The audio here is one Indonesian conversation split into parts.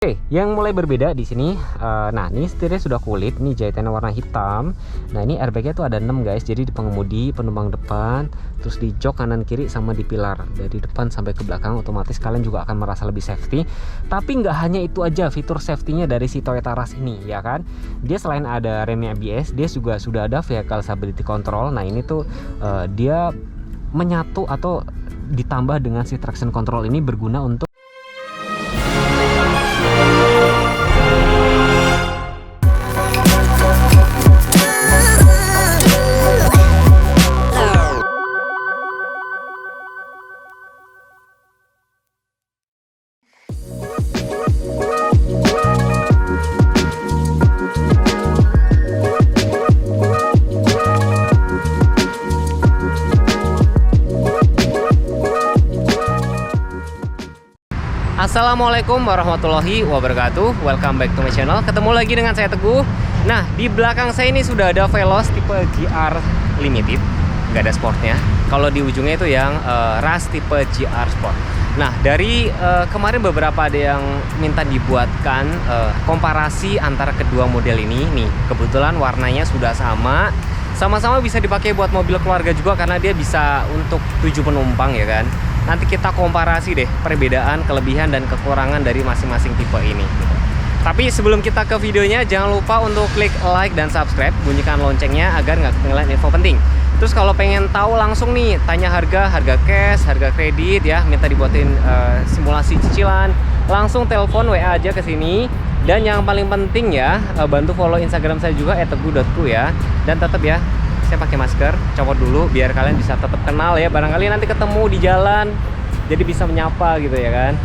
Oke, yang mulai berbeda di sini. Nah, ini setirnya sudah kulit, ini jahitannya warna hitam. Nah, ini airbagnya tuh ada 6 guys. Jadi di pengemudi, penumpang depan, terus di jok kanan kiri sama di pilar dari depan sampai ke belakang. Otomatis kalian juga akan merasa lebih safety. Tapi nggak hanya itu aja fitur safety-nya dari si Toyota Rush ini, ya kan? Dia selain ada remnya ABS, dia juga sudah ada vehicle stability control. Nah, ini tuh dia menyatu atau ditambah dengan si traction control ini berguna untuk Assalamualaikum warahmatullahi wabarakatuh. Welcome back to my channel. Ketemu lagi dengan saya Teguh. Nah, di belakang saya ini sudah ada Veloz tipe GR Limited. Nggak ada sportnya. Kalau di ujungnya itu yang Rush tipe GR Sport. Nah, dari kemarin beberapa ada yang minta dibuatkan komparasi antara kedua model ini. Nih, kebetulan warnanya sudah sama-sama bisa dipakai buat mobil keluarga juga karena dia bisa untuk 7 penumpang, ya kan. Nanti kita komparasi deh perbedaan, kelebihan, dan kekurangan dari masing-masing tipe ini. Tapi sebelum kita ke videonya, jangan lupa untuk klik like dan subscribe, bunyikan loncengnya agar nggak ketinggalan info penting. Terus kalau pengen tahu langsung nih, tanya harga cash, harga kredit ya, minta dibuatin simulasi cicilan, langsung telepon WA aja ke sini. Dan yang paling penting ya, bantu follow Instagram saya juga @teguh.ku ya. Dan tetap ya, saya pakai masker, copot dulu biar kalian bisa tetap kenal ya. Barangkali nanti ketemu di jalan, jadi bisa menyapa gitu ya kan.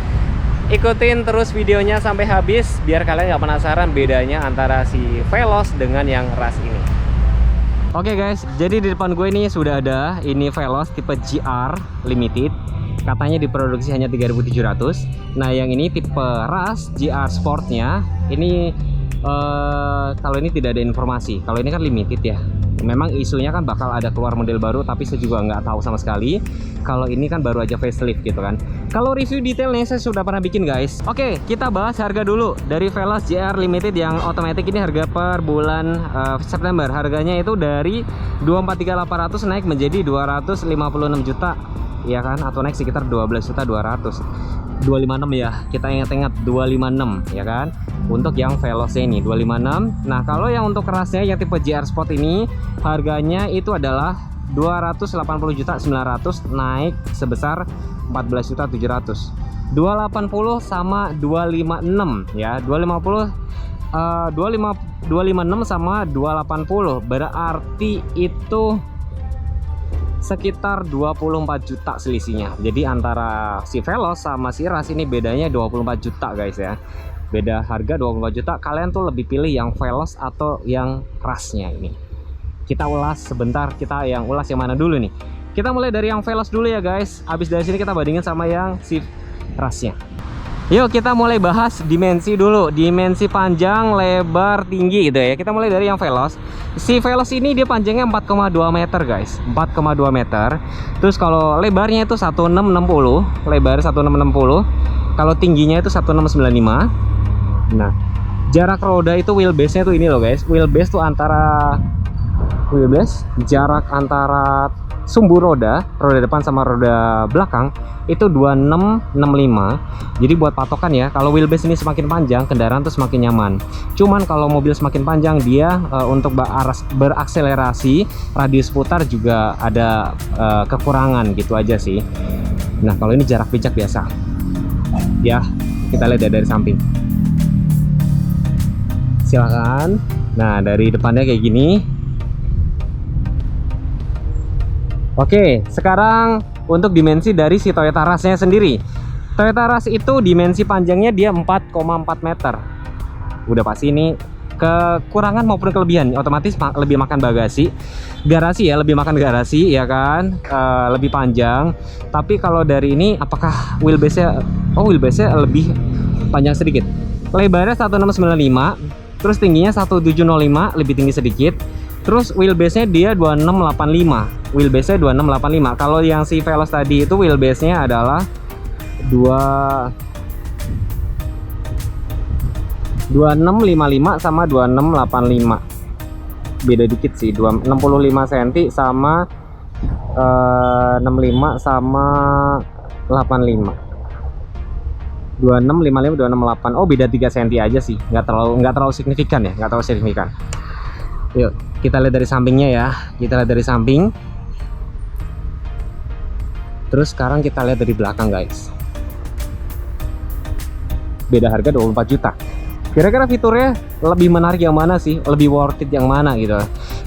Ikutin terus videonya sampai habis biar kalian nggak penasaran bedanya antara si Veloz dengan yang Rush ini. Oke guys, jadi di depan gue ini sudah ada ini Veloz tipe GR Limited. Katanya diproduksi hanya 3.700. Nah, yang ini tipe Rush GR Sportnya ini kalau ini tidak ada informasi. Kalau ini kan limited ya. Memang isunya kan bakal ada keluar model baru, tapi saya juga nggak tahu sama sekali. Kalau ini kan baru aja facelift gitu kan. Kalau review detailnya saya sudah pernah bikin guys. Oke, kita bahas harga dulu. Dari Veloz GR Limited yang otomatis ini harga per bulan September. Harganya itu dari 243.800 naik menjadi 256 juta. Ya kan, atau naik sekitar 12.200.256 ya, kita ingat-ingat 256 ya kan, untuk yang Veloz ini 256. Nah, kalau yang untuk Rushnya yang tipe GR Sport ini harganya itu adalah 280.900 naik sebesar 14.700. 280 sama 256 ya, 256 sama 280 berarti itu sekitar 24 juta selisihnya. Jadi antara si Veloz sama si Rush ini bedanya 24 juta guys ya. Beda harga 24 juta. Kalian tuh lebih pilih yang Veloz atau yang Rushnya ini? Kita ulas sebentar, kita yang ulas yang mana dulu nih? Kita mulai dari yang Veloz dulu ya guys. Habis dari sini kita bandingin sama yang si Rushnya. Yuk kita mulai bahas dimensi dulu. Dimensi panjang, lebar, tinggi gitu ya. Kita mulai dari yang Veloz. Si Veloz ini dia panjangnya 4,2 meter guys, 4,2 meter. Terus kalau lebarnya itu 1660, lebar 1660. Kalau tingginya itu 1695. Nah, jarak roda itu wheelbase-nya tuh ini loh guys. Wheelbase tuh jarak antara sumbu roda depan sama roda belakang itu 2665. Jadi buat patokan ya, kalau wheelbase ini semakin panjang, kendaraan tuh semakin nyaman. Cuman kalau mobil semakin panjang, dia untuk berakselerasi, radius putar juga ada kekurangan gitu aja sih. Nah, kalau ini jarak pijak biasa. Ya, kita lihat dari samping. Silakan. Nah, dari depannya kayak gini. Oke, sekarang untuk dimensi dari si Toyota Rush-nya sendiri. Toyota Rush itu dimensi panjangnya dia 4,4 meter. Udah pasti ini kekurangan maupun kelebihan, otomatis lebih makan bagasi. Garasi ya, lebih makan garasi ya kan, lebih panjang. Tapi kalau dari ini apakah wheelbase-nya, wheelbase-nya lebih panjang sedikit. Lebarnya 1695, terus tingginya 1705, lebih tinggi sedikit. Terus wheelbase-nya dia 2685. Wheelbase-nya 2685. Kalau yang si Veloz tadi itu wheelbase-nya adalah 2655 sama 2685. Beda dikit sih, 65 cm sama 65 sama 85. 2655 268. Oh, beda 3 cm aja sih. Nggak terlalu signifikan ya, nggak terlalu signifikan. Yuk, kita lihat dari sampingnya ya. Kita lihat dari samping. Terus sekarang kita lihat dari belakang, guys. Beda harga 24 juta. Kira-kira fiturnya lebih menarik yang mana sih? Lebih worth it yang mana gitu?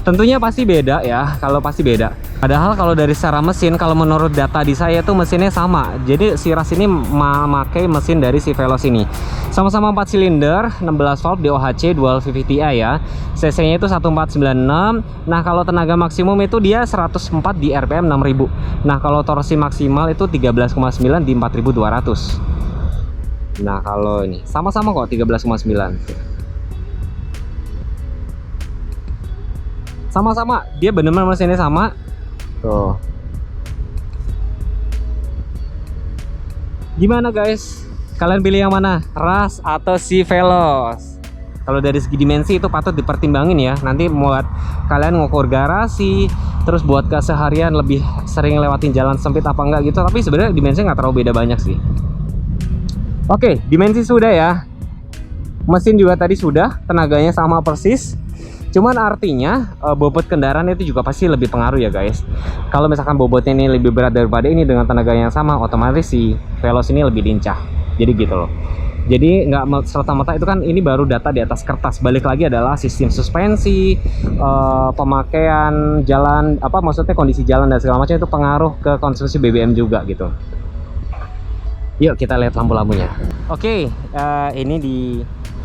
Tentunya pasti beda ya, kalau pasti beda. Padahal kalau dari secara mesin, kalau menurut data di saya tuh mesinnya sama. Jadi si Rush ini memakai mesin dari si Veloz ini. Sama-sama 4 silinder, 16 volt DOHC dual VVT-i ya. CC-nya itu 1496. Nah, kalau tenaga maksimum itu dia 104 di RPM 6000. Nah, kalau torsi maksimal itu 13,9 di 4200. Nah, kalau ini sama-sama kok 13,9. Sama-sama, dia bener-bener mesinnya sama. Tuh. Gimana guys? Kalian pilih yang mana? Rush atau si Veloz? Kalau dari segi dimensi itu patut dipertimbangin ya. Nanti buat kalian ngukur garasi, terus buat keseharian lebih sering lewatin jalan sempit apa enggak gitu. Tapi sebenarnya dimensinya nggak terlalu beda banyak sih. Oke, dimensi sudah ya. Mesin juga tadi sudah, tenaganya sama persis. Cuman artinya bobot kendaraan itu juga pasti lebih pengaruh ya guys. Kalau misalkan bobotnya ini lebih berat daripada ini dengan tenaga yang sama, otomatis si Veloz ini lebih lincah. Jadi gitu loh. Jadi nggak serta-merta itu kan ini baru data di atas kertas. Balik lagi adalah sistem suspensi, pemakaian jalan, maksudnya kondisi jalan dan segala macam itu pengaruh ke konsumsi BBM juga gitu. Yuk kita lihat lampu-lampunya. Oke, ini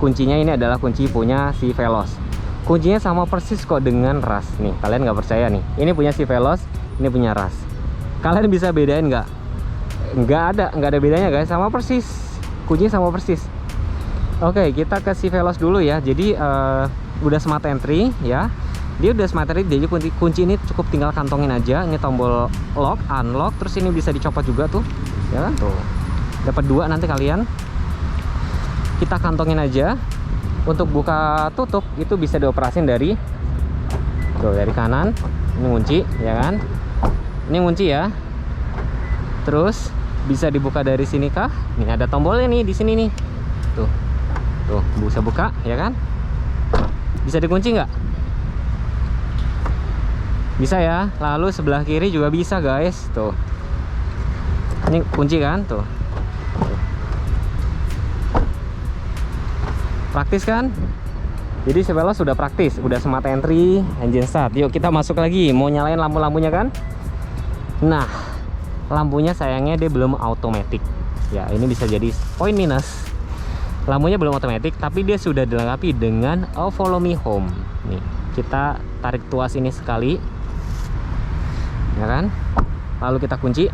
kuncinya ini adalah kunci punya si Veloz. Kuncinya sama persis kok dengan Rush. Nih, kalian nggak percaya nih. Ini punya si Veloz, ini punya Rush. Kalian bisa bedain nggak? Nggak ada bedanya guys, sama persis. Kuncinya sama persis. Oke, kita ke si Veloz dulu ya. Jadi udah smart entry ya. Dia udah smart entry, jadi kunci ini cukup tinggal kantongin aja. Ini tombol lock, unlock, terus ini bisa dicopot juga tuh. Ya kan? Tuh. Dapat 2 nanti kalian. Kita kantongin aja. Untuk buka tutup itu bisa dioperasin dari kanan. Ini kunci ya kan, ini kunci ya. Terus bisa dibuka dari sini kah? Nih ada tombolnya nih di sini nih. Tuh bisa buka ya kan. Bisa dikunci nggak? Bisa ya. Lalu sebelah kiri juga bisa guys. Tuh, ini kunci kan tuh. Praktis kan? Jadi si Veloz sudah praktis, udah smart entry, engine start. Yuk kita masuk lagi, mau nyalain lampu-lampunya kan? Nah, lampunya sayangnya dia belum automatic. Ya, ini bisa jadi poin minus. Lampunya belum automatic, tapi dia sudah dilengkapi dengan Follow Me Home. Nih, kita tarik tuas ini sekali, ya kan? Lalu kita kunci.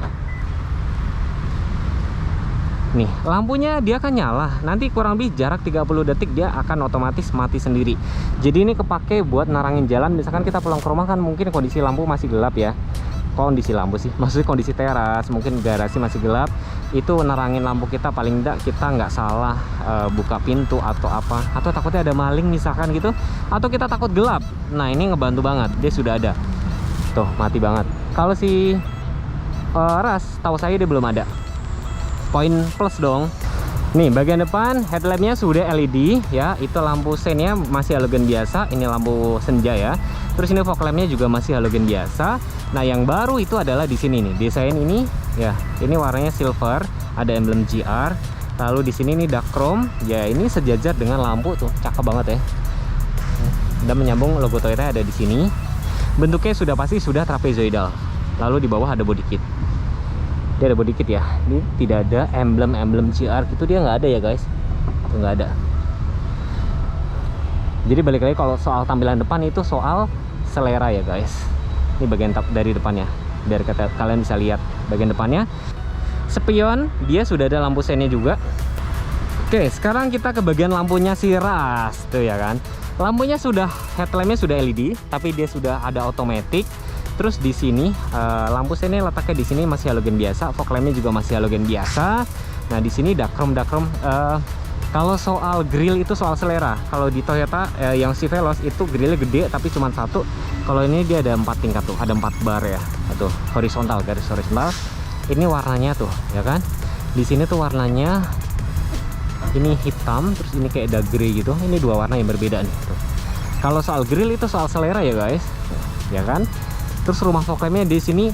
Nih, lampunya dia akan nyala. Nanti kurang lebih jarak 30 detik dia akan otomatis mati sendiri. Jadi ini kepake buat narangin jalan. Misalkan kita pulang ke rumah kan mungkin kondisi lampu masih gelap ya. Kondisi lampu sih, maksudnya kondisi teras, mungkin garasi masih gelap. Itu nerangin lampu kita, paling enggak kita nggak salah buka pintu atau apa. Atau takutnya ada maling misalkan gitu. Atau kita takut gelap. Nah, ini ngebantu banget. Dia sudah ada. Tuh, mati banget. Kalau si Rush, tahu saya dia belum ada. Poin plus dong. Nih bagian depan headlampnya sudah LED ya. Itu lampu sennya masih halogen biasa. Ini lampu senja ya. Terus ini fog lampnya juga masih halogen biasa. Nah yang baru itu adalah di sini nih. Desain ini ya. Ini warnanya silver. Ada emblem GR. Lalu di sini nih dark chrome. Ya ini sejajar dengan lampu tuh. Cakep banget ya. Dan menyambung logo Toyota ada di sini. Bentuknya sudah pasti sudah trapezoidal. Lalu di bawah ada body kit. Dia ada body kit ya. Ini tidak ada emblem GR itu, dia nggak ada ya guys. Itu nggak ada. Jadi balik lagi kalau soal tampilan depan itu soal selera ya guys. Ini bagian dari depannya. Biar kalian bisa lihat bagian depannya. Spion dia sudah ada lampu sennya juga. Oke, sekarang kita ke bagian lampunya si Rush tuh ya kan. Lampunya sudah, headlampnya sudah LED, tapi dia sudah ada automatic. Terus di sini lampu sennya letaknya di sini masih halogen biasa, fog lampnya juga masih halogen biasa. Nah di sini dark chrome Kalau soal grill itu soal selera. Kalau di Toyota yang si Veloz itu grillnya gede tapi cuma satu. Kalau ini dia ada 4 tingkat tuh, ada 4 bar ya. Tuh, horizontal, garis horizontal. Ini warnanya tuh, ya kan? Di sini tuh warnanya ini hitam, terus ini kayak ada grey gitu. Ini dua warna yang berbeda nih. Tuh. Kalau soal grill itu soal selera ya guys, ya kan? Terus rumah fog lampnya di sini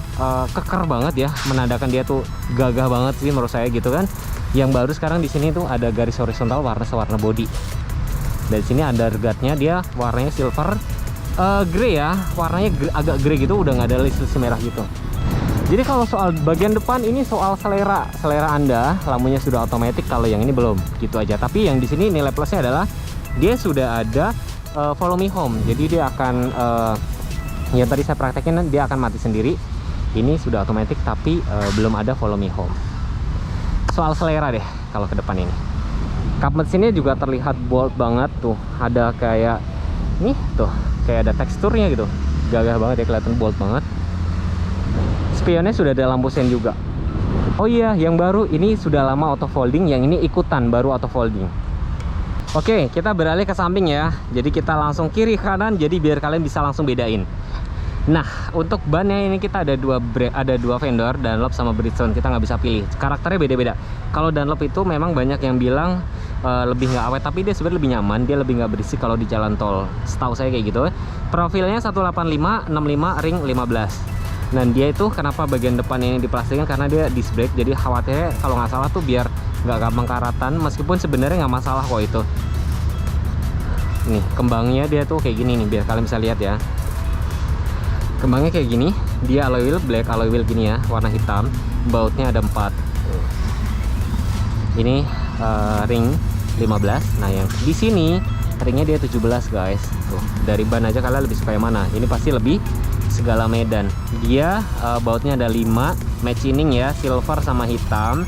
keker banget ya, menandakan dia tuh gagah banget sih menurut saya gitu kan. Yang baru sekarang di sini tuh ada garis horizontal sewarna body. Dan sini underguardnya dia warnanya silver, grey ya, warnanya agak grey gitu, udah nggak ada list merah gitu. Jadi kalau soal bagian depan ini soal selera Anda, lampunya sudah otomatis, kalau yang ini belum, gitu aja. Tapi yang di sini nilai plusnya adalah dia sudah ada follow me home. Jadi dia akan yang tadi saya praktekin, dia akan mati sendiri. Ini sudah otomatis tapi belum ada follow me home. Soal selera deh kalau ke depan ini. Kap mesinnya juga terlihat bold banget tuh. Ada kayak nih tuh, kayak ada teksturnya gitu. Gagah banget ya, kelihatan bold banget. Spionnya sudah ada lampu sen juga. Oh iya, yang baru ini sudah lama auto folding, yang ini ikutan baru auto folding. Oke, kita beralih ke samping ya. Jadi kita langsung kiri kanan, jadi biar kalian bisa langsung bedain. Nah, untuk bannya ini kita ada dua vendor, Dunlop sama Bridgestone. Kita nggak bisa pilih, karakternya beda-beda. Kalau Dunlop itu memang banyak yang bilang lebih nggak awet, tapi dia sebenarnya lebih nyaman, dia lebih nggak berisik kalau di jalan tol. Setahu saya kayak gitu. Profilnya 185, 65, ring 15. Dan dia itu kenapa bagian depan ini diplastikin, karena dia disc brake. Jadi khawatirnya kalau nggak salah tuh biar nggak gampang karatan, meskipun sebenarnya nggak masalah kok itu. Nih, kembangnya dia tuh kayak gini nih, biar kalian bisa lihat ya. Kembangnya kayak gini, dia alloy wheel, black alloy wheel gini ya, warna hitam. Bautnya ada 4. Ini ring 15. Nah, yang di sini ringnya dia 17 guys. Tuh, dari ban aja kalian lebih suka yang mana? Ini pasti lebih segala medan. Dia bautnya ada 5, matching ya, silver sama hitam.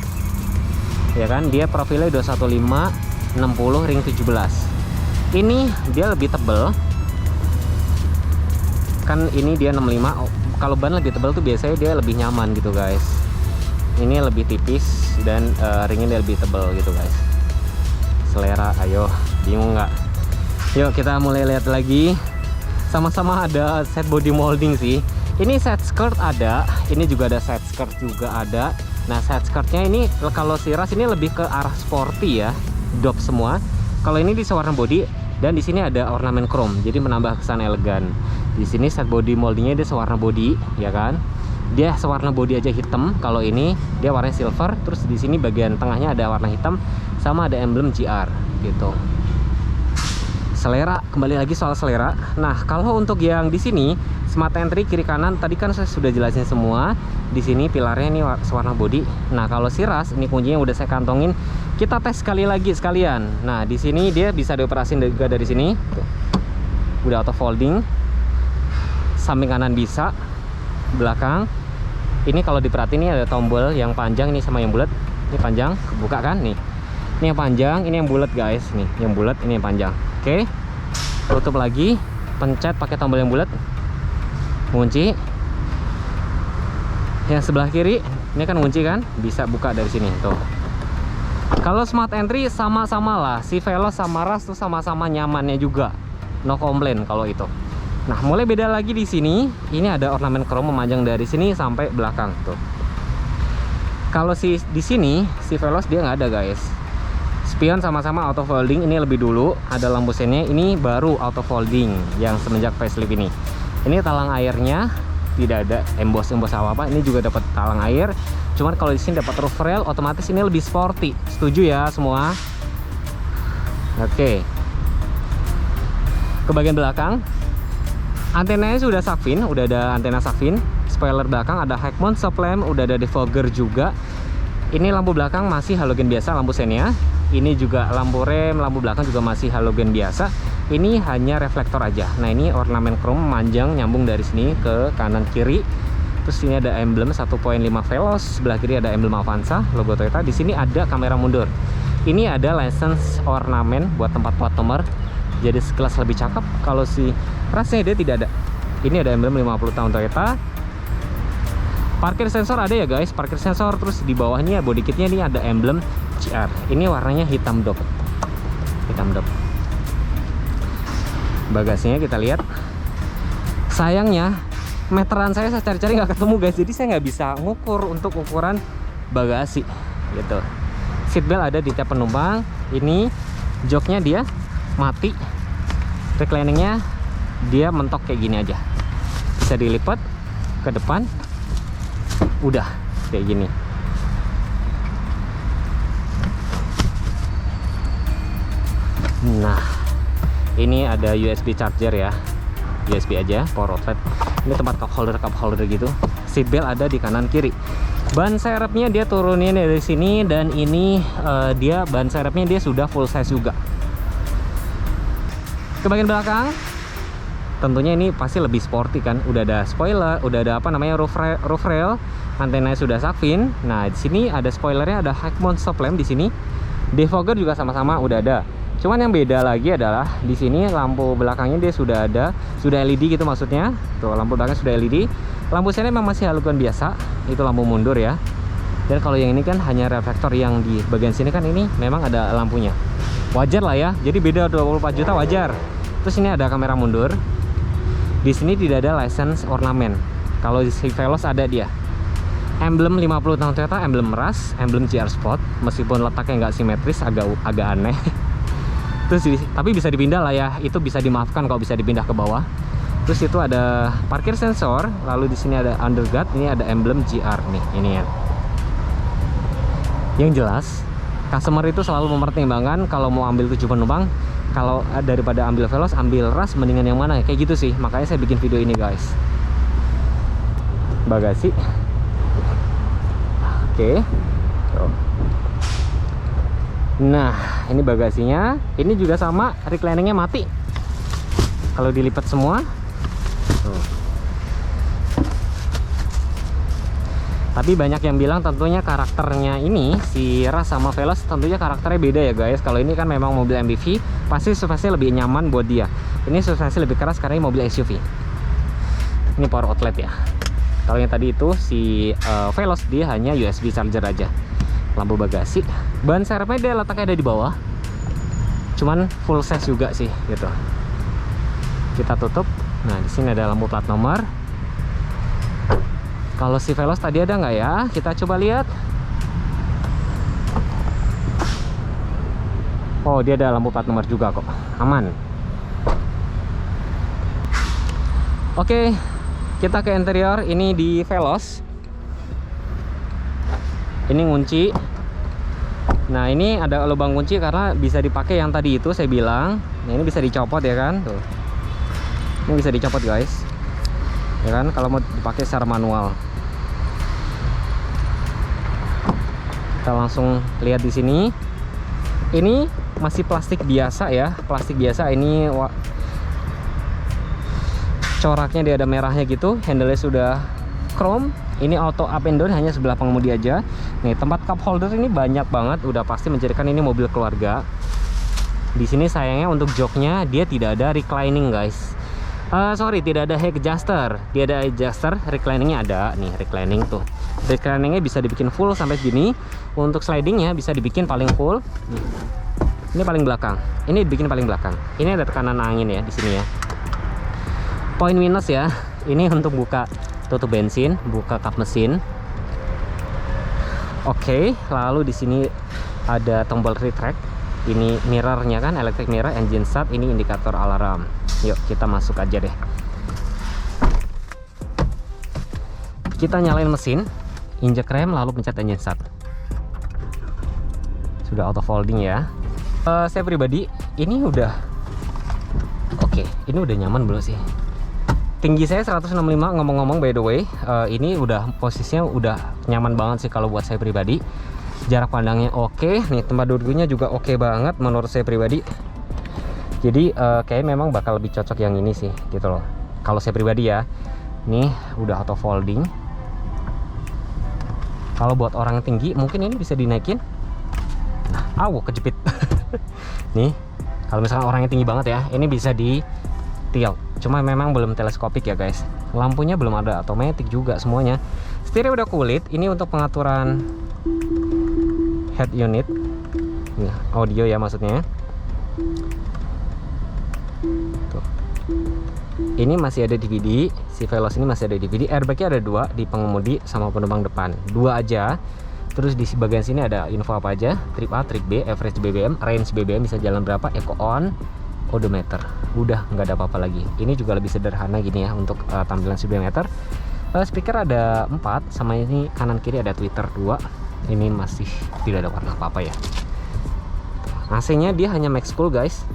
Ya kan? Dia profilnya 215, 60, ring 17. Ini dia lebih tebel. Kan ini dia 65. Kalau ban lebih tebal tuh biasanya dia lebih nyaman gitu guys. Ini lebih tipis dan ringnya dia lebih tebal gitu guys. Selera, ayo, bingung nggak? Yuk kita mulai lihat lagi. Sama-sama ada set body molding sih. Ini set skirt ada, ini juga ada set skirt juga ada. Nah, set skirtnya ini kalau si Ras ini lebih ke arah sporty ya, dop semua. Kalau ini di warna body, dan di sini ada ornamen chrome, jadi menambah kesan elegan. Di sini set body moldingnya dia sewarna body, ya kan? Dia sewarna body aja hitam. Kalau ini dia warnanya silver, terus di sini bagian tengahnya ada warna hitam, sama ada emblem GR gitu. Selera, kembali lagi soal selera. Nah, kalau untuk yang di sini smart entry kiri kanan tadi kan saya sudah jelasin semua. Di sini pilarnya ini warna body. Nah, kalau si Ras ini kuncinya udah saya kantongin. Kita tes sekali lagi sekalian. Nah, di sini dia bisa dioperasin juga dari sini. Tuh. Udah auto folding. Samping kanan bisa, belakang. Ini kalau diperhatiin ini ada tombol yang panjang ini sama yang bulat. Ini panjang, buka kan nih. Ini yang panjang, ini yang bulat guys. Nih, yang bulat, ini yang panjang. Oke, tutup lagi, pencet pakai tombol yang bulat, kunci. Yang sebelah kiri, ini kan kunci kan, bisa buka dari sini tuh. Kalau smart entry sama-sama lah, si Veloz sama Ras tuh sama-sama nyamannya juga, no complain kalau itu. Nah, mulai beda lagi di sini, ini ada ornamen chrome memanjang dari sini sampai belakang tuh. Kalau di sini si Veloz dia nggak ada guys. Spion sama-sama auto folding, ini lebih dulu ada lampu sennya, ini baru auto folding yang semenjak facelift ini. Ini talang airnya tidak ada emboss apa-apa, ini juga dapat talang air. Cuman kalau di sini dapat roof rail, otomatis ini lebih sporty. Setuju ya semua? Oke. Ke bagian belakang, antenanya sudah Shark-fin, udah ada antena Shark-fin. Spoiler belakang ada high mount stop lamp, udah ada defogger juga. Ini lampu belakang masih halogen biasa, lampu sennya. Ini juga lampu rem, lampu belakang juga masih halogen biasa. Ini hanya reflektor aja. Nah, ini ornamen chrome memanjang nyambung dari sini ke kanan kiri. Terus ini ada emblem 1.5 Veloz, sebelah kiri ada emblem Avanza, logo Toyota. Di sini ada kamera mundur. Ini ada license ornamen buat tempat plat nomor. Jadi sekelas lebih cakep. Kalau si Rasnya dia tidak ada. Ini ada emblem 50 tahun Toyota. Parkir sensor ada ya guys, parkir sensor. Terus di bawahnya body kitnya ini ada emblem GR. Ini warnanya hitam dop. Hitam dop. Bagasinya kita lihat. Sayangnya meteran saya cari-cari nggak ketemu guys, jadi saya nggak bisa ngukur untuk ukuran bagasi gitu. Seatbelt ada di tiap penumpang. Ini joknya dia mati, recliningnya dia mentok kayak gini aja, bisa dilipat ke depan, udah kayak gini. Nah, ini ada USB charger ya, USB aja, power outlet. Ini tempat cup holder gitu. Seatbelt ada di kanan kiri. Ban serepnya dia turunin dari sini, dan ini dia ban serepnya dia sudah full size juga. Ke bagian belakang, tentunya ini pasti lebih sporty kan. Udah ada spoiler, udah ada apa namanya roof rail, antenanya sudah shark fin. Nah di sini ada spoilernya, ada high mount stop lamp di sini. Defogger juga sama-sama udah ada. Cuman yang beda lagi adalah di sini lampu belakangnya dia sudah ada, sudah LED gitu maksudnya. Tuh lampu belakang sudah LED. Lampu sini memang masih halogen biasa, itu lampu mundur ya. Dan kalau yang ini kan hanya reflektor, yang di bagian sini kan ini memang ada lampunya. Wajar lah ya. Jadi beda 24 juta wajar. Terus ini ada kamera mundur. Di sini tidak ada license ornamen. Kalau di Veloz ada dia. Emblem 50 tahun Toyota, emblem Rush, emblem GR Sport. Meskipun letaknya nggak simetris, agak aneh. Terus tapi bisa dipindah lah ya, itu bisa dimaafkan kalau bisa dipindah ke bawah. Terus itu ada parkir sensor, lalu di sini ada underguard, ini ada emblem GR nih, ini ya. Yang jelas, customer itu selalu mempertimbangkan kalau mau ambil 7 penumpang, kalau daripada ambil Veloz, ambil Rush, mendingan yang mana, kayak gitu sih. Makanya saya bikin video ini guys. Bagasi. Oke. Tuh. Nah, ini bagasinya. Ini juga sama, recliningnya mati. Kalau dilipat semua. Tuh. Tapi banyak yang bilang tentunya karakternya ini, si Rush sama Veloz tentunya karakternya beda ya guys. Kalau ini kan memang mobil MPV, pasti suspensinya lebih nyaman buat dia. Ini suspensi lebih keras karena ini mobil SUV. Ini power outlet ya. Kalau yang tadi itu si Veloz dia hanya USB charger aja. Lampu bagasi, ban serepnya dia letaknya ada di bawah, cuman full size juga sih gitu. Kita tutup. Nah di sini ada lampu plat nomor. Kalau si Veloz tadi ada nggak ya, kita coba lihat. Oh dia ada lampu plat nomor juga kok, aman. Oke, kita ke interior. Ini di Veloz. Ini ngunci. Nah ini ada lubang kunci karena bisa dipakai yang tadi itu saya bilang. Nah ini bisa dicopot ya kan. Tuh. Ini bisa dicopot guys. Ya kan kalau mau dipakai secara manual. Kita langsung lihat di sini. Ini masih plastik biasa ya, plastik biasa. Ini coraknya dia ada merahnya gitu. Handle-nya sudah chrome. Ini auto up and down, hanya sebelah pengemudi aja. Nih tempat cup holder ini banyak banget, udah pasti menjadikan ini mobil keluarga. Di sini sayangnya untuk joknya dia tidak ada reclining guys. Sorry, tidak ada head adjuster. Dia ada adjuster, recliningnya ada. Nih reclining tuh. Recliningnya bisa dibikin full sampai gini. Untuk slidingnya bisa dibikin paling full. Ini paling belakang. Ini dibikin paling belakang. Ini ada tekanan angin ya di sini ya. Poin minus ya. Ini untuk buka tutup bensin, buka kap mesin. Oke, lalu di sini ada tombol retract. Ini mirrornya kan, electric mirror, engine start. Ini indikator alarm. Yuk kita masuk aja deh. Kita nyalain mesin, injek rem, lalu pencet engine start. Sudah auto folding ya. Saya pribadi ini udah oke. Ini udah nyaman belum sih? Tinggi saya 165, ngomong-ngomong by the way, ini udah posisinya udah nyaman banget sih kalau buat saya pribadi. Jarak pandangnya oke, nih tempat duduknya juga oke banget menurut saya pribadi. Jadi kayak memang bakal lebih cocok yang ini sih gitu loh. Kalau saya pribadi ya. Nih udah auto folding. Kalau buat orang yang tinggi mungkin ini bisa dinaikin. Nah, kejepit. Nih, kalau misalkan orang yang tinggi banget ya, ini bisa di tilt. Cuma memang belum teleskopik ya guys. Lampunya belum ada otomatis juga semuanya. Setirnya udah kulit. Ini untuk pengaturan head unit. Nih, audio ya maksudnya. Tuh. Ini masih ada DVD, si Veloz ini masih ada DVD. Airbagnya ada 2 di pengemudi sama penumpang depan, 2 aja. Terus di bagian sini ada info apa aja, trip A, trip B, average BBM, range BBM bisa jalan berapa, eco on, odometer. Udah nggak ada apa-apa lagi. Ini juga lebih sederhana gini ya untuk tampilan speedometer. Speaker ada 4, sama ini kanan kiri ada tweeter 2. Ini masih tidak ada warna apa-apa ya. AC-nya dia hanya max cool guys.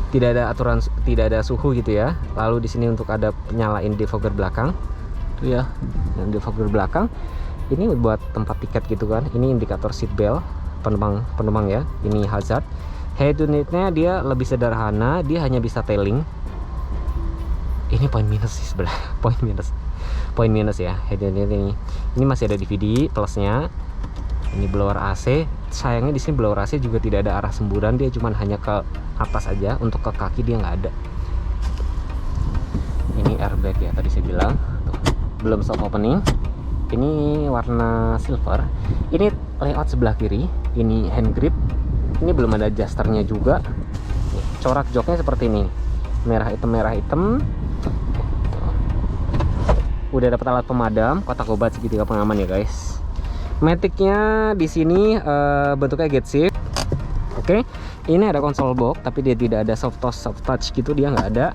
Tidak ada aturan, tidak ada suhu gitu ya. Lalu di sini untuk ada nyalain defogger belakang. Tuh ya, yang defogger belakang. Ini buat tempat tiket gitu kan. Ini indikator seat belt penumpang ya. Ini hazard. Head unitnya dia lebih sederhana, dia hanya bisa tailing. Ini poin minus sih sebenarnya. Poin minus ya head unit ini. Ini masih ada DVD plusnya. Ini blower AC. Sayangnya di sini blower AC juga tidak ada arah semburan, dia cuman hanya ke atas aja, untuk ke kaki dia nggak ada. Ini airbag ya tadi saya bilang. Tuh, belum soft opening. Ini warna silver. Ini layout sebelah kiri. Ini hand grip. Ini belum ada adjusternya juga. Corak joknya seperti ini, merah hitam. Udah dapat alat pemadam, kotak obat, segitiga pengaman ya guys. Maticnya di sini bentuknya gate shift. Oke. Ini ada konsol box, tapi dia tidak ada soft touch gitu, dia nggak ada.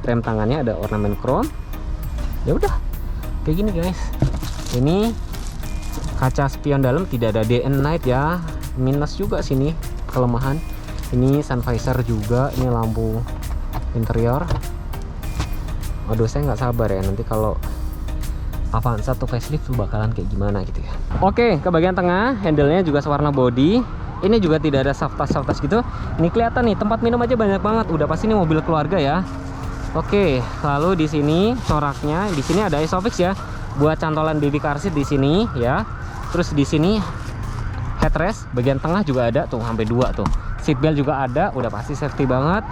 Rem tangannya ada ornamen chrome. Ya udah, kayak gini guys. Ini kaca spion dalam tidak ada day and night ya, minus juga sini kelemahan. Ini sun visor juga, ini lampu interior. Aduh, saya nggak sabar ya nanti kalau Avanza atau facelift tuh bakalan kayak gimana gitu ya. Oke, ke bagian tengah, handle-nya juga sewarna body. Ini juga tidak ada soft touch gitu. Ini kelihatan nih, tempat minum aja banyak banget. Udah pasti ini mobil keluarga ya. Oke, lalu di sini coraknya, di sini ada Isofix ya, buat cantolan baby car seat di sini ya. Terus di sini headrest bagian tengah juga ada tuh, sampai 2 tuh. Seat belt juga ada, udah pasti safety banget.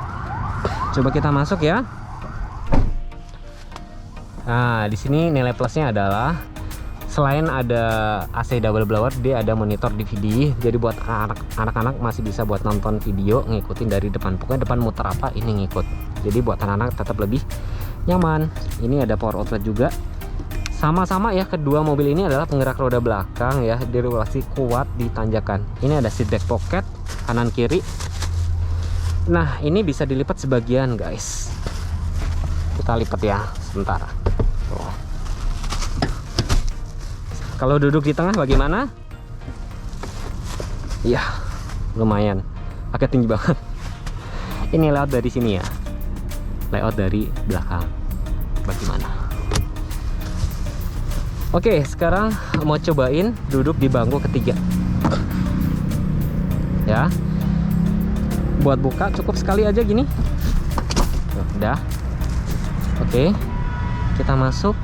Coba kita masuk ya. Nah, di sini nilai plusnya adalah selain ada AC double blower, dia ada monitor DVD. Jadi buat anak-anak masih bisa buat nonton video, ngikutin dari depan. Pokoknya depan muter apa ini ngikut. Jadi buat anak-anak tetap lebih nyaman. Ini ada power outlet juga. Sama-sama ya, kedua mobil ini adalah penggerak roda belakang ya, diregulasi kuat di tanjakan. Ini ada seat back pocket kanan kiri. Nah, ini bisa dilipat sebagian guys. Kita lipat ya sebentar. Tuh. Kalau duduk di tengah bagaimana? Ya, lumayan. Agak tinggi banget. Ini layout dari sini ya. Layout dari belakang. Bagaimana? Oke, sekarang mau cobain duduk di bangku ketiga. Ya. Buat buka cukup sekali aja gini. Tuh, udah. Oke. Kita masuk.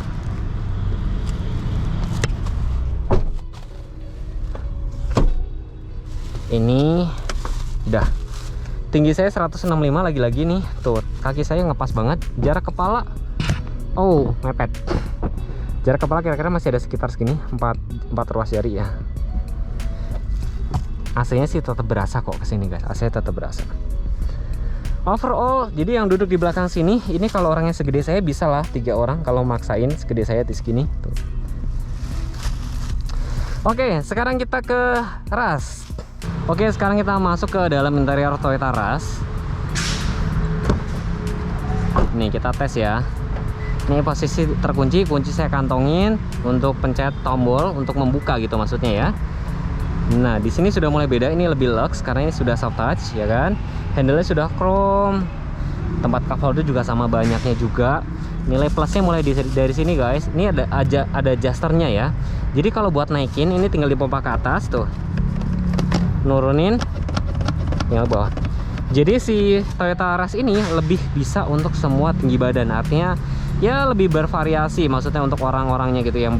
Ini udah. Tinggi saya 165 lagi-lagi nih. Tuh, kaki saya ngepas banget. Jarak kepala, oh mepet. Jarak kepala kira-kira masih ada sekitar segini, 4 ruas jari ya. AC-nya sih tetap berasa kok kesini guys. AC-nya tetap berasa. Overall, jadi yang duduk di belakang sini, ini kalau orangnya segede saya bisa lah 3 orang. Kalau maksain segede saya di segini. Tuh. Oke, sekarang kita ke Rush. Oke, sekarang kita masuk ke dalam interior Toyota Rush. Nih kita tes ya. Ini posisi terkunci, kunci saya kantongin untuk pencet tombol untuk membuka gitu maksudnya ya. Nah, di sini sudah mulai beda, ini lebih luxe karena ini sudah soft touch ya kan. Handle-nya sudah chrome. Tempat cup holder juga sama banyaknya juga. Nilai plusnya mulai dari sini guys. Ini ada adjusternya ya. Jadi kalau buat naikin ini tinggal dipompa ke atas tuh. Nurunin tinggal bawah. Jadi si Toyota Rush ini lebih bisa untuk semua tinggi badan. Artinya ya lebih bervariasi, maksudnya untuk orang-orangnya gitu yang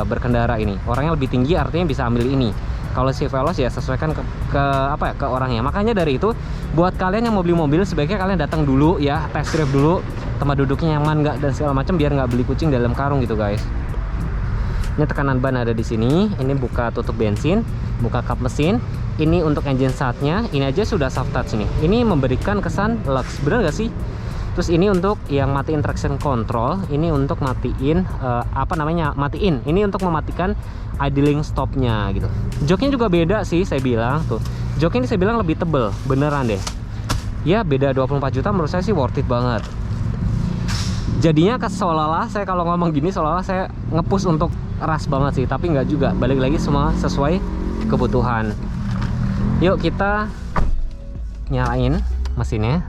berkendara ini. Orangnya lebih tinggi artinya bisa ambil ini. Kalau si Veloz ya sesuaikan ke orangnya. Makanya dari itu buat kalian yang mau beli mobil sebaiknya kalian datang dulu ya, test drive dulu, tempat duduknya nyaman nggak dan segala macam, biar nggak beli kucing dalam karung gitu guys. Ini tekanan ban ada di sini. Ini buka tutup bensin, buka kap mesin. Ini untuk engine startnya, ini aja sudah soft touch nih. Ini memberikan kesan lux, bener gak sih? Terus ini untuk yang matiin traction control, ini untuk matiin matiin. Ini untuk mematikan idling stopnya gitu. Joknya juga beda sih, saya bilang tuh. Joknya ini saya bilang lebih tebel, beneran deh. Ya beda 24 juta menurut saya sih worth it banget. Jadinya seolah-olah saya kalau ngomong gini seolah-olah saya nge-push untuk ras banget sih, tapi nggak juga. Balik lagi semua sesuai kebutuhan. Yuk kita nyalain mesinnya.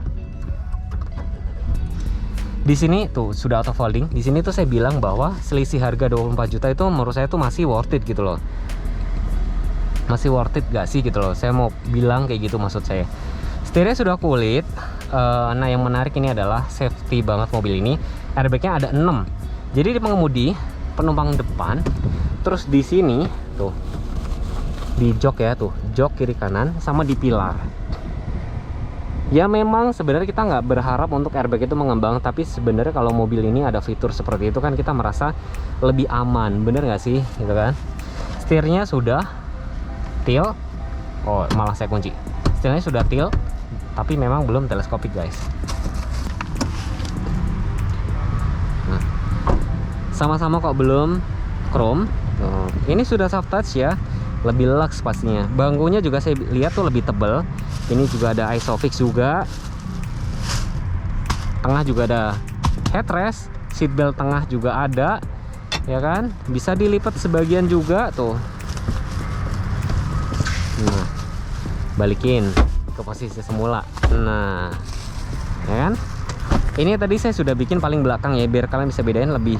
Di sini tuh sudah auto folding. Di sini tuh saya bilang bahwa selisih harga 24 juta itu menurut saya tuh masih worth it gitu loh. Masih worth it gak sih gitu loh. Saya mau bilang kayak gitu maksud saya. Setirnya sudah kulit. Nah yang menarik ini adalah safety banget mobil ini. Airbagnya ada 6. Jadi di pengemudi, penumpang depan, terus di sini tuh di jok ya tuh, jok kiri kanan sama di pilar. Ya memang sebenarnya kita nggak berharap untuk airbag itu mengembang, tapi sebenarnya kalau mobil ini ada fitur seperti itu kan kita merasa lebih aman, bener nggak sih gitu kan. Setirnya sudah tilt, oh malah saya kunci. Setirnya sudah tilt, tapi memang belum teleskopik guys. Nah, sama-sama kok belum chrome. Ini sudah soft touch ya, lebih lux pastinya. Bangkunya juga saya lihat tuh lebih tebal. Ini juga ada isofix juga. Tengah juga ada headrest, seatbelt tengah juga ada, ya kan? Bisa dilipat sebagian juga tuh. Nah, balikin ke posisi semula. Nah, ya kan? Ini tadi saya sudah bikin paling belakang ya, biar kalian bisa bedain lebih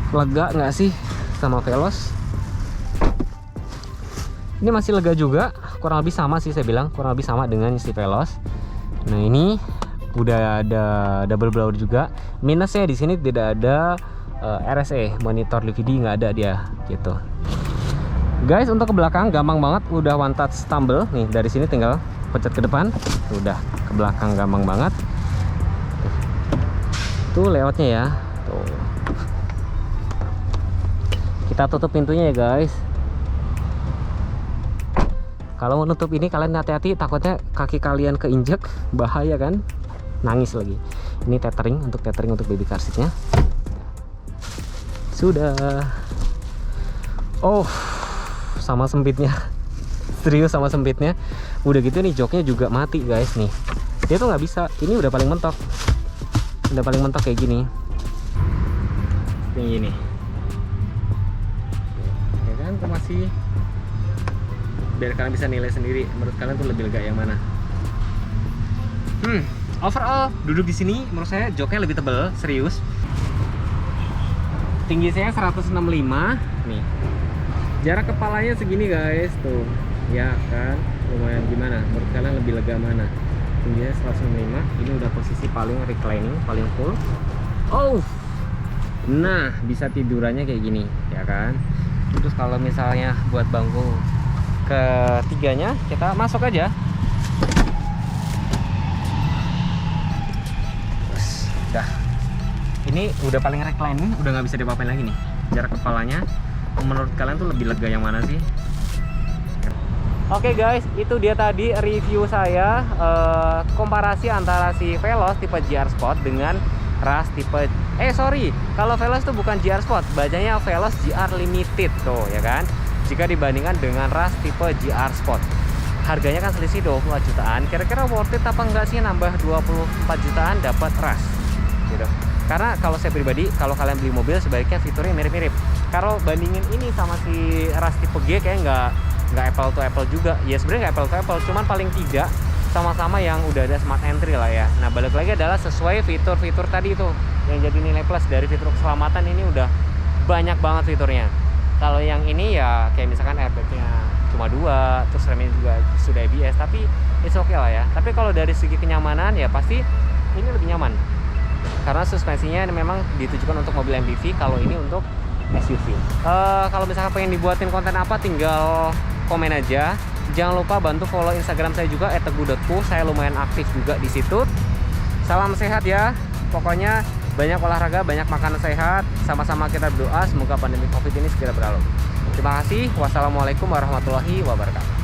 lega nggak sih sama Veloz. Ini masih lega juga, kurang lebih sama sih saya bilang, kurang lebih sama dengan si Veloz. Nah ini udah ada double blower juga. Minusnya di sini tidak ada RSE, monitor DVD nggak ada dia gitu. Guys untuk ke belakang gampang banget, udah one touch tumble nih, dari sini tinggal pencet ke depan, udah ke belakang gampang banget. Tuh layoutnya ya, tuh. Kita tutup pintunya ya guys. Kalau mau nutup ini kalian hati-hati, takutnya kaki kalian keinjek, bahaya kan, nangis lagi. Ini tethering untuk baby car seatnya. Sudah. Oh, sama sempitnya, serius sama sempitnya. Udah gitu nih joknya juga mati guys nih. Dia tuh nggak bisa. Ini udah paling mentok. Udah paling mentok kayak gini. Kayak gini. Ya kan, tuh masih. Biar kalian bisa nilai sendiri menurut kalian tuh lebih lega yang mana. Overall duduk di sini menurut saya joknya lebih tebal, serius. Tinggi saya 165 nih. Jarak kepalanya segini guys tuh. Ya kan, lumayan gimana? Menurut kalian lebih lega mana? Tingginya 165, ini udah posisi paling reclining, paling full. Oh. Nah, bisa tidurannya kayak gini, ya kan? Terus kalau misalnya buat bangku ketiganya kita masuk aja. Terus, dah. Ini udah paling reclining, udah nggak bisa diapa-apain lagi nih. Jarak kepalanya, menurut kalian tuh lebih lega yang mana sih? Oke guys, itu dia tadi review saya komparasi antara si Veloz tipe GR Sport dengan ras tipe kalau Veloz tuh bukan GR Sport, bacanya Veloz GR Limited tuh ya kan. Jika dibandingkan dengan ras tipe GR Sport, harganya kan selisih 24 jutaan. Kira-kira worth it apa enggak sih nambah 24 jutaan dapat ras gitu. Karena kalau saya pribadi, kalau kalian beli mobil sebaiknya fiturnya mirip-mirip. Kalau bandingin ini sama si ras tipe G kayak nggak apple to apple juga. Ya sebenarnya nggak apple to apple, cuman paling tidak sama-sama yang udah ada smart entry lah ya. Nah balik lagi adalah sesuai fitur-fitur tadi itu yang jadi nilai plus dari fitur keselamatan. Ini udah banyak banget fiturnya. Kalau yang ini ya kayak misalkan airbagnya cuma 2, terus remnya juga sudah ABS, tapi it's okay lah ya. Tapi kalau dari segi kenyamanan ya pasti ini lebih nyaman, karena suspensinya memang ditujukan untuk mobil MPV, kalau ini untuk SUV. Kalau misalkan pengen dibuatin konten apa, tinggal komen aja. Jangan lupa bantu follow Instagram saya juga @teguh.pu. Saya lumayan aktif juga di situ. Salam sehat ya. Pokoknya banyak olahraga, banyak makanan sehat. Sama-sama kita berdoa semoga pandemi Covid ini segera berlalu. Terima kasih. Wassalamualaikum warahmatullahi wabarakatuh.